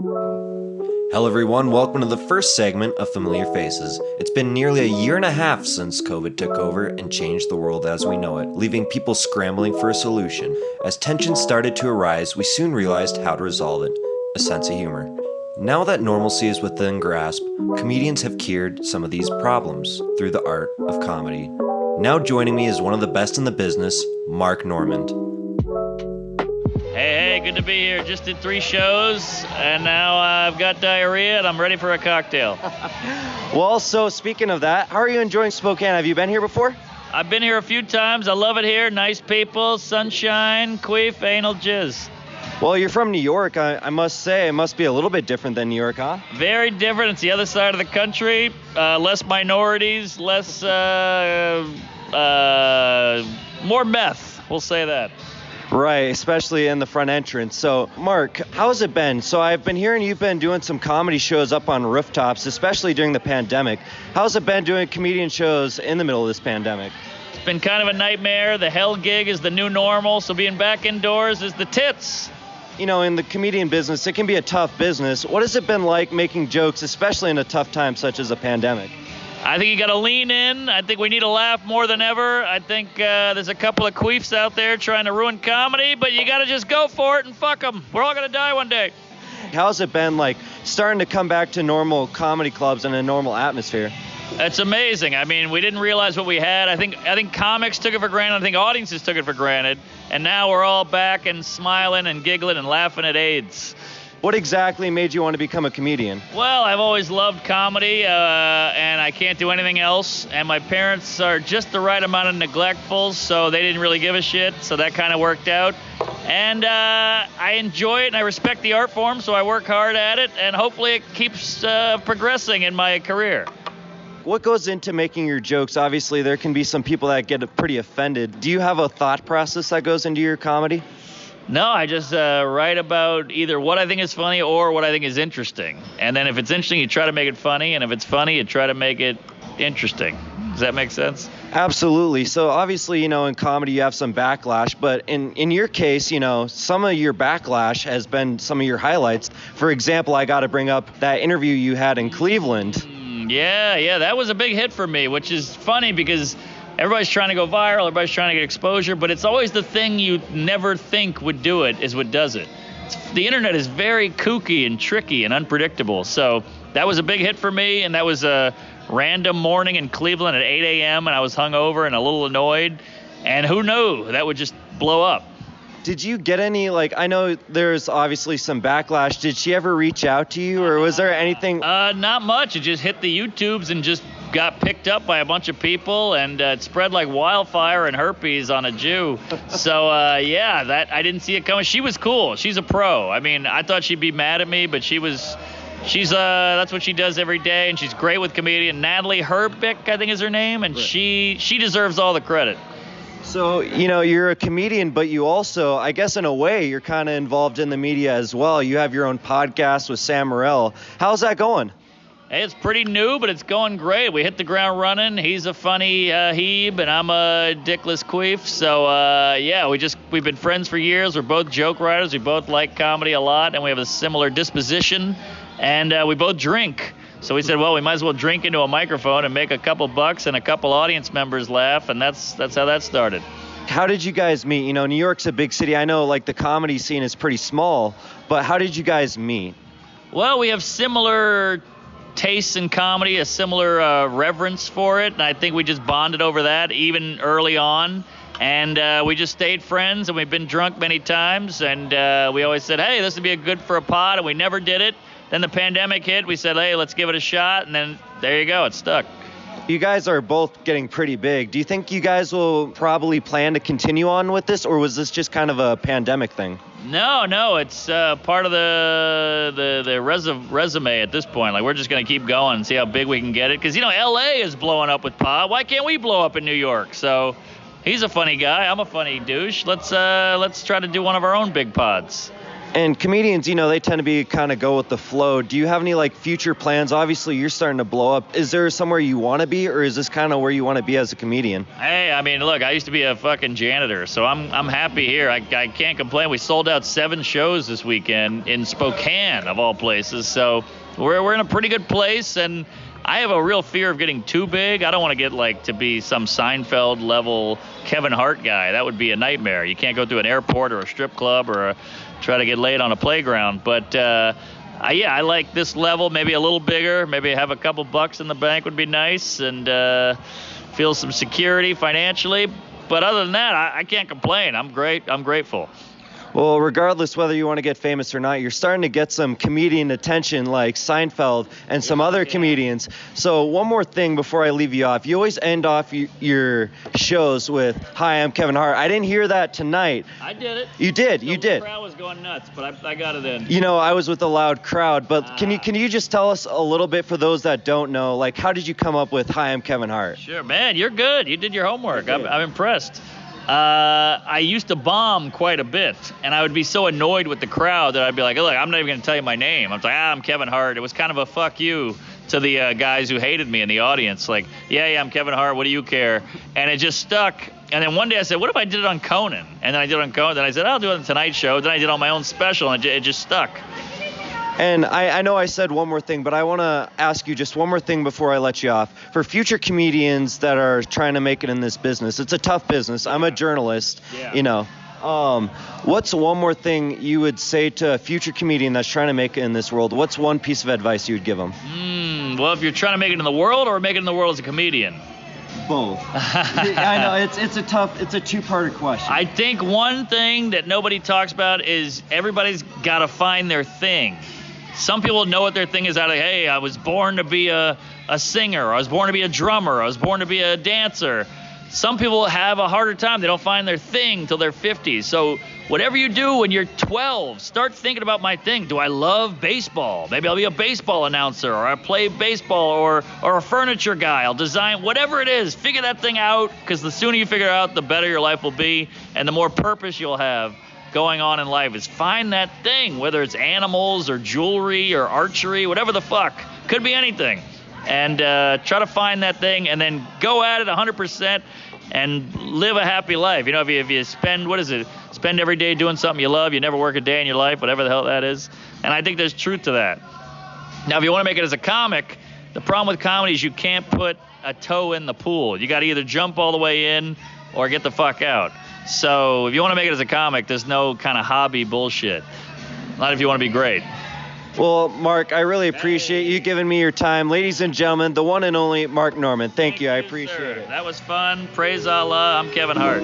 Hello everyone, welcome to the first segment of Familiar Faces. It's been nearly a year and a half since COVID took over and changed the world as we know it, leaving people scrambling for a solution. As tensions started to arise, we soon realized how to resolve it: a sense of humor. Now that normalcy is within grasp, comedians have cured some of these problems through the art of comedy. Now joining me is one of the best in the business, Mark Normand. Hey, good to be here. Just did 3 shows, and now I've got diarrhea, and I'm ready for a cocktail. Well, so speaking of that, how are you enjoying Spokane? Have you been here before? I've been here a few times. I love it here. Nice people, sunshine, queef, anal jizz. Well, you're from New York. I must say, it must be a little bit different than New York, huh? Very different. It's the other side of the country. Less minorities, less, more meth. We'll say that. Right, especially in the front entrance. So, Mark, how's it been? So I've been hearing you've been doing some comedy shows up on rooftops, especially during the pandemic. How's it been doing comedian shows in the middle of this pandemic? It's been kind of a nightmare. The hell gig is the new normal, so being back indoors is the tits. You know, in the comedian business, it can be a tough business. What has it been like making jokes, especially in a tough time such as a pandemic? I think you got to lean in. I think we need to laugh more than ever. I think there's a couple of queefs out there trying to ruin comedy, but you got to just go for it and fuck them. We're all going to die one day. How's it been like starting to come back to normal comedy clubs and a normal atmosphere? It's amazing. I mean, we didn't realize what we had. I think comics took it for granted. I think audiences took it for granted. And now we're all back and smiling and giggling and laughing at AIDS. What exactly made you want to become a comedian? Well, I've always loved comedy, and I can't do anything else. And my parents are just the right amount of neglectful, so they didn't really give a shit. So that kind of worked out. And I enjoy it, and I respect the art form, so I work hard at it. And hopefully it keeps progressing in my career. What goes into making your jokes? Obviously, there can be some people that get pretty offended. Do you have a thought process that goes into your comedy? No, I just write about either what I think is funny or what I think is interesting. And then if it's interesting, you try to make it funny. And if it's funny, you try to make it interesting. Does that make sense? Absolutely. So obviously, you know, in comedy, you have some backlash. But in your case, you know, some of your backlash has been some of your highlights. For example, I got to bring up that interview you had in Cleveland. Yeah, that was a big hit for me, which is funny because everybody's trying to go viral, everybody's trying to get exposure, but it's always the thing you never think would do it is what does it. The internet is very kooky and tricky and unpredictable, so that was a big hit for me, and that was a random morning in Cleveland at 8 a.m., and I was hungover and a little annoyed, and who knew that would just blow up. Did you get any, I know there's obviously some backlash. Did she ever reach out to you, or was there anything? Not much. It just hit the YouTubes and just got picked up by a bunch of people, and it spread like wildfire and herpes on a Jew. So, that I didn't see it coming. She was cool. She's a pro. I mean, I thought she'd be mad at me, but she's that's what she does every day, and she's great with comedian. Natalie Herbick, I think is her name, and right. She deserves all the credit. So, you know, you're a comedian, but you also, I guess in a way, you're kind of involved in the media as well. You have your own podcast with Sam Morril. How's that going? Hey, it's pretty new, but it's going great. We hit the ground running. He's a funny Hebe, and I'm a dickless queef. So, we've been friends for years. We're both joke writers. We both like comedy a lot, and we have a similar disposition, and we both drink. So we said, well, we might as well drink into a microphone and make a couple bucks and a couple audience members laugh, and that's how that started. How did you guys meet? You know, New York's a big city. I know, the comedy scene is pretty small, but how did you guys meet? Well, we have similar tastes in comedy, a similar reverence for it, and I think we just bonded over that even early on. And we just stayed friends, and we've been drunk many times, and we always said, hey, this would be good for a pod, and we never did it. Then the pandemic hit. We said, hey, let's give it a shot. And then there you go. It stuck. You guys are both getting pretty big. Do you think you guys will probably plan to continue on with this, or was this just kind of a pandemic thing? No. It's part of the resume at this point. We're just going to keep going and see how big we can get it. Because, L.A. is blowing up with pod. Why can't we blow up in New York? So he's a funny guy. I'm a funny douche. Let's try to do one of our own big pods. And comedians, they tend to be kind of go with the flow. Do you have any like future plans? Obviously, you're starting to blow up. Is there somewhere you want to be, or is this kind of where you want to be as a comedian? Hey, I mean, look, I used to be a fucking janitor, so I'm happy here. I can't complain. We sold out 7 shows this weekend in Spokane, of all places. So we're in a pretty good place, and I have a real fear of getting too big. I don't want to get like to be some Seinfeld level Kevin Hart guy. That would be a nightmare. You can't go through an airport or a strip club or try to get laid on a playground. But I like this level, maybe a little bigger. Maybe have a couple bucks in the bank would be nice, and feel some security financially. But other than that, I can't complain. I'm great. I'm grateful. Well, regardless whether you want to get famous or not, you're starting to get some comedian attention like Seinfeld and some other comedians. So one more thing before I leave you off. You always end off your shows with, "Hi, I'm Kevin Hart." I didn't hear that tonight. I did it. You did. The crowd was going nuts, but I got it in. I was with a loud crowd, but can you just tell us a little bit for those that don't know, like how did you come up with "Hi, I'm Kevin Hart"? Sure, man, you're good. You did your homework. I'm impressed. I used to bomb quite a bit, and I would be so annoyed with the crowd that I'd be like, look, I'm not even going to tell you my name. I'm like, I'm Kevin Hart. It was kind of a fuck you to the guys who hated me in the audience. Like, yeah, I'm Kevin Hart. What do you care? And it just stuck. And then one day I said, what if I did it on Conan? And then I did it on Conan. Then I said, I'll do it on Tonight Show. Then I did it on my own special, and it just stuck. And I know I said one more thing, but I want to ask you just one more thing before I let you off. For future comedians that are trying to make it in this business, it's a tough business. I'm a journalist, What's one more thing you would say to a future comedian that's trying to make it in this world? What's one piece of advice you would give them? Well, if you're trying to make it in the world or make it in the world as a comedian? Both. I know, it's a two-parter question. I think one thing that nobody talks about is everybody's got to find their thing. Some people know what their thing is. Hey, I was born to be a singer. I was born to be a drummer. I was born to be a dancer. Some people have a harder time. They don't find their thing till they're 50. So whatever you do when you're 12, start thinking about my thing. Do I love baseball? Maybe I'll be a baseball announcer, or I play baseball, or a furniture guy. I'll design, whatever it is. Figure that thing out, because the sooner you figure it out, the better your life will be, and the more purpose you'll have going on in life. Is find that thing, whether it's animals or jewelry or archery, whatever the fuck. Could be anything. And try to find that thing, and then go at it 100% and live a happy life. If you spend every day doing something you love, you never work a day in your life, whatever the hell that is. And I think there's truth to that. Now, if you want to make it as a comic, the problem with comedy is you can't put a toe in the pool. You got to either jump all the way in or get the fuck out. So if you want to make it as a comic, there's no kind of hobby bullshit. Not if you want to be great. Well, Mark, I really appreciate you giving me your time. Ladies and gentlemen, the one and only Mark Norman. Thank you. I appreciate it. That was fun. Praise Allah. I'm Kevin Hart.